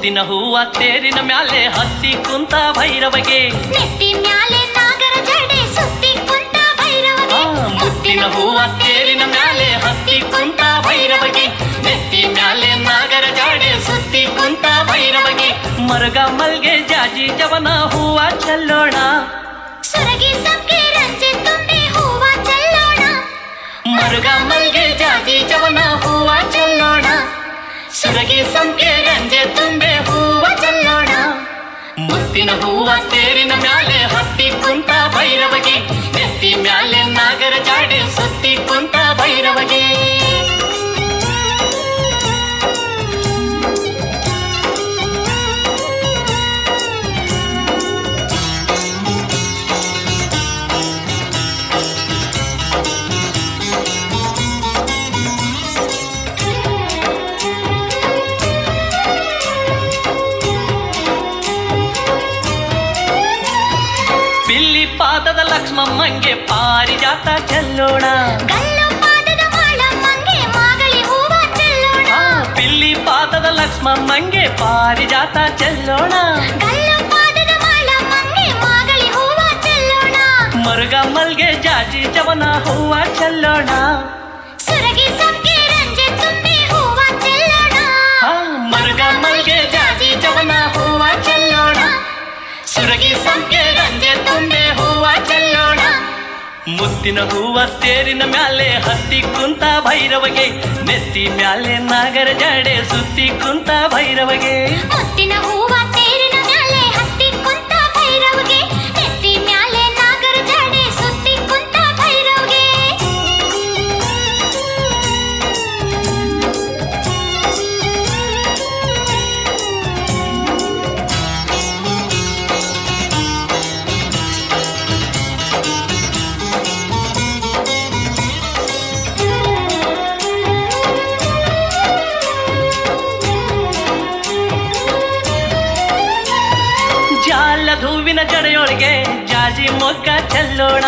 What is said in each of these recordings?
ಮುತ್ತಿನ ಹೂವ ತೇರಿನ ಮ್ಯಾಲೆ ಹತ್ತಿ ಕುಂತ ಭೈರವಗೆ ನೆತ್ತಿ ಮ್ಯಾಲೆ ನಾಗರ ಜಡೆ ಸುತ್ತಿ ಕುಂತ ಭೈರವಗೆ ಮುತ್ತಿನ ಹೂವ ತೇರಿನ ಮ್ಯಾಲೆ ಹತ್ತಿ ಕುಂತ ಭೈರವಗೆ ನೆತ್ತಿ ಮ್ಯಾಲೆ ನಾಗರ ಜಡೆ ಸುತ್ತಿ ಕುಂತ ಭೈರವಗೆ ಮರಗ ಮಲ್ಗೆ ಜಾಜಿ ಜವನ ಹೂವ ಚೆಲ್ಲೋಣ ಸುರಗಿ ಸಂಕೆ ರಂಜೆ ತುಂಬಿ ಹೂವ ಚೆಲ್ಲೋಣ ಮರಗ ಮಲ್ಗೆ ಜಾಜಿ ಜವನ ಹೂವ ಚೆಲ್ಲೋಣ ಸುರಗಿ ಸಂಕೆ ರಂಜೆ ತುಂಬೆ ಹೂವ ಚೆಲ್ಲೋಣ ಮುತ್ತಿನ ಹೂವ ತೇರಿನ ಮ್ಯಾಲೆ ಹತ್ತಿ ಕುಂತ ಭೈರವಗೆ ನೆತ್ತಿ ಮ್ಯಾಲೆ ನಾಗರ ಜಾಡೆ ಸುತ್ತಿ ಕುಂತ ಭೈರವಗೆ ಪಿಲ್ಲಿ ಪಾದದ ಲಕ್ಷ್ಮಮ್ಮಂಗೆ ಪಾರಿಜಾತ ಚೆಲ್ಲೋಣ ಗಲ್ಲು ಪಾದದ ಮಾಳಮ್ಮಂಗೆ ಮಾಗಳಿ ಹೂವ ಚೆಲ್ಲೋಣ ಪಿಲ್ಲಿ ಪಾದದ ಲಕ್ಷ್ಮಮ್ಮಂಗೆ ಪಾರಿಜಾತ ಚೆಲ್ಲೋಣ ಗಲ್ಲು ಪಾದದ ಮಾಳಮ್ಮಂಗೆ ಮಾಗಳಿ ಹೂವ ಚೆಲ್ಲೋಣ ಮರುಗ ಮಲ್ಗೆ ಜಾಜಿ ಜವನ ಹೂವ ಚೆಲ್ಲೋಣ ಸುರಗಿ ಸಂಕೆ ರಂಜೆ ತುಂಬಿ ಹೂವ ಚೆಲ್ಲೋಣ ಮರುಗ ಮಲ್ಗೆ ಜಾಜಿ ಜವನ ಹೂವ ಚೆಲ್ಲೋಣ ಸುರಗಿ ಸಂಕೆ ರಂಜೆ ತುಂಬೆ ಹೂವ ಚೆಲ್ಲೋಣ ಮುತ್ತಿನ ಹೂವ ತೇರಿನ ಮ್ಯಾಲೆ ಹತ್ತಿ ಕುಂತ ಭೈರವಗೆ ನೆತ್ತಿ ಮ್ಯಾಲೆ ನಾಗರ ಜಡೆ ಸುತ್ತಿ ಕುಂತ ಭೈರವಗೆ ಮುತ್ತಿನ ಹೂವ ತೇರಿನ ಮ್ಯಾಲೆ ಹತ್ತಿ ಕುಂತ ಭೈರವಗೆ ನೆತ್ತಿ ಮ್ಯಾಲೆ ನಾಗರ ಜಡೆ ಸುತ್ತಿ ಕುಂತ ಭೈರವಗೆ ಜಾಲದ ಹೂವಿನ ಜಡೆಯೊಳಗೆ ಜಾಜಿ ಮೊಗ್ಗ ಚೆಲ್ಲೋಣ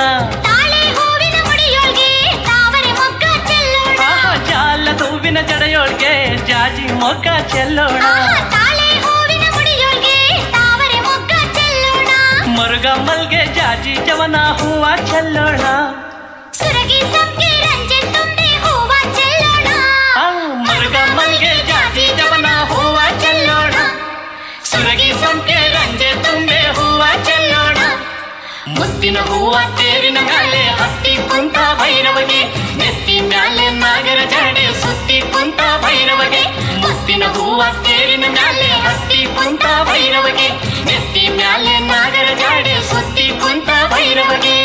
ತಾಳೆ ಹೂವಿನ ಮುಡಿಯೊಳಗೆ ತಾವರೆ ಮೊಗ್ಗ ಚೆಲ್ಲೋಣ ಜಾಲದ ಹೂವಿನ ಜಡೆಯೊಳಗೆ ಜಾಜಿ ಮೊಗ್ಗ ಚೆಲ್ಲೋಣ ತಾಳೆ ಹೂವಿನ ಮುಡಿಯೊಳಗೆ ತಾವರೆ ಮೊಗ್ಗ ಚೆಲ್ಲೋಣ ಮರುಗ ಮಲ್ಗೆ ಜಾಜಿ ಜವನ ಹೂವ ಚೆಲ್ಲೋಣ ಸುರಗಿ ಸಂಕೆ ರಂಜೆ ತುಂಬಿ ಹೂವ ಚೆಲ್ಲೋಣ ಮರುಗ ಮಲ್ಗೆ ಜಾಜಿ ಜವನ ಹೂವ ಚೆಲ್ಲೋಣ ಸುರಗಿ ಸಂಕೆ ರಂಜೆ ತುಂಬೆ ಹೂವ ಚೆಲ್ಲೋಣ ಮುತ್ತಿನ ಹೂವ ತೇರಿನ ಮ್ಯಾಲೆ ಹತ್ತಿ ಕುಂತ ಭೈರವಗೆ ನೆತ್ತಿ ಮ್ಯಾಲೆ ನಾಗರ ಜಡೆ ಸುತ್ತಿ ಕುಂತ ಭೈರವಗೆ ಮುತ್ತಿನ ಹೂವ ತೇರಿನ ಮ್ಯಾಲೆ ಹತ್ತಿ ಕುಂತ ಭೈರವಗೆ ನೆತ್ತಿ ಮ್ಯಾಲೆ ನಾಗರ ಜಡೆ ಸುತ್ತಿ ಕುಂತ ಭೈರವಗೆ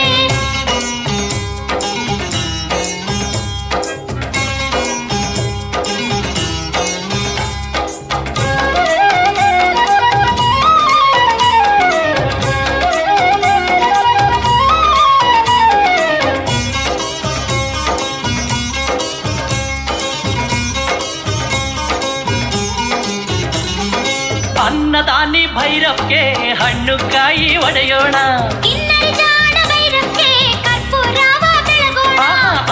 ಅನ್ನದಾನಿ ಭೈರವ್ಗೆ ಹಣ್ಣು ಕಾಯಿ ಒಡೆಯೋಣ ಕಿನ್ನರಿ ಜಾಣ ಭೈರವ್ಗೆ ಕರ್ಪೂರವ ಬೆಳಗೋಣ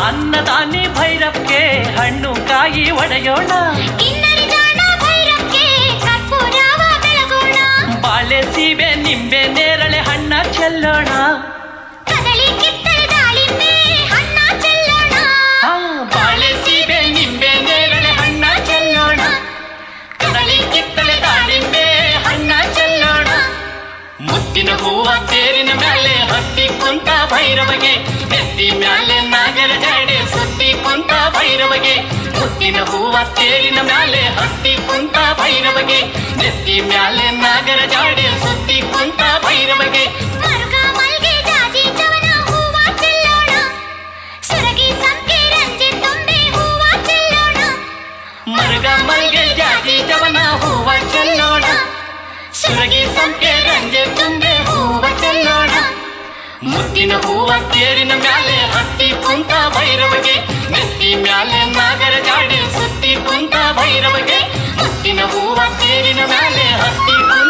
ಅನ್ನದಾನಿ ಭೈರವ್ಗೆ ಹಣ್ಣು ಕಾಯಿ ಒಡೆಯೋಣ ಕಿನ್ನರಿ ಜಾಣ ಭೈರವ್ಗೆ ಕರ್ಪೂರವ ಬೆಳಗೋಣ ಬಾಳೆ ಸೀಬೆ ನಿಂಬೆ ನೇರಳೆ ಹಣ್ಣ ಚೆಲ್ಲೋಣ ಕದಳಿ ಕಿತ್ತಳೆ ದಾಳಿಂಬೆ ಹಣ್ಣ ಚೆಲ್ಲೋಣ ಬಾಳೆ ಸೀಬೆ ನಿಂಬೆ ನೇರಳೆ ಹಣ್ಣ ಚೆಲ್ಲೋಣ ಕದಳಿ ಕಿತ್ತಳೆ ದಾಳಿಂಬೆ ಹಣ್ಣ ಚೆಲ್ಲೋಣ ಮುತ್ತಿನ ಹೂವ ತೇರಿನ ಮ್ಯಾಲೆ ಹತ್ತಿ ಕುಂತ ಭೈರವಗೆ ನೆತ್ತಿ ಮ್ಯಾಲೆ ನಾಗರ ಜಡೆ ಸುತ್ತಿ ಕುಂತ ಭೈರವಗೆ ಮುತ್ತಿನ ಹೂವ ತೇರಿನ ಮ್ಯಾಲೆ ಹತ್ತಿ ಕುಂತ ಭೈರವಗೆ ನೆತ್ತಿ ಮ್ಯಾಲೆ ನಾಗರ ಜಡೆ ಸುತ್ತಿ ಕುಂತ ಭೈರವಗೆ ಮರುಗ ಮಲ್ಗೆ ಜಾಜಿ ಜವನ ಹೂವ ಚೆಲ್ಲೋಣ ಸುರಗಿ ಸಂಕೆ ರಂಜೆ ತುಂಬಿ ಹೂವ ಚೆಲ್ಲೋಣ ಮರುಗ ಮಲ್ಗೆ ಜಾಜಿ ಜವನ ಹೂವ ಚೆಲ್ಲೋಣ ಸುರಗಿ ಸಂಕೆ ರಂಜೆ ತುಂಬೆ ಹೂವ ಚೆಲ್ಲೋಣ ಮುತ್ತಿನ ಹೂವ ತೇರಿನ ಮ್ಯಾಲೆ ಹತ್ತಿ ಕುಂತ ಭೈರವಗೆ ನೆತ್ತಿ ಮ್ಯಾಲೆ ನಾಗರ ಜಾಡೆ ಸುತ್ತಿ ಕುಂತ ಭೈರವಗೆ ಮುತ್ತಿನ ಹೂವ ತೇರಿನ ಮ್ಯಾಲೆ ಹತ್ತಿ ಕುಂತ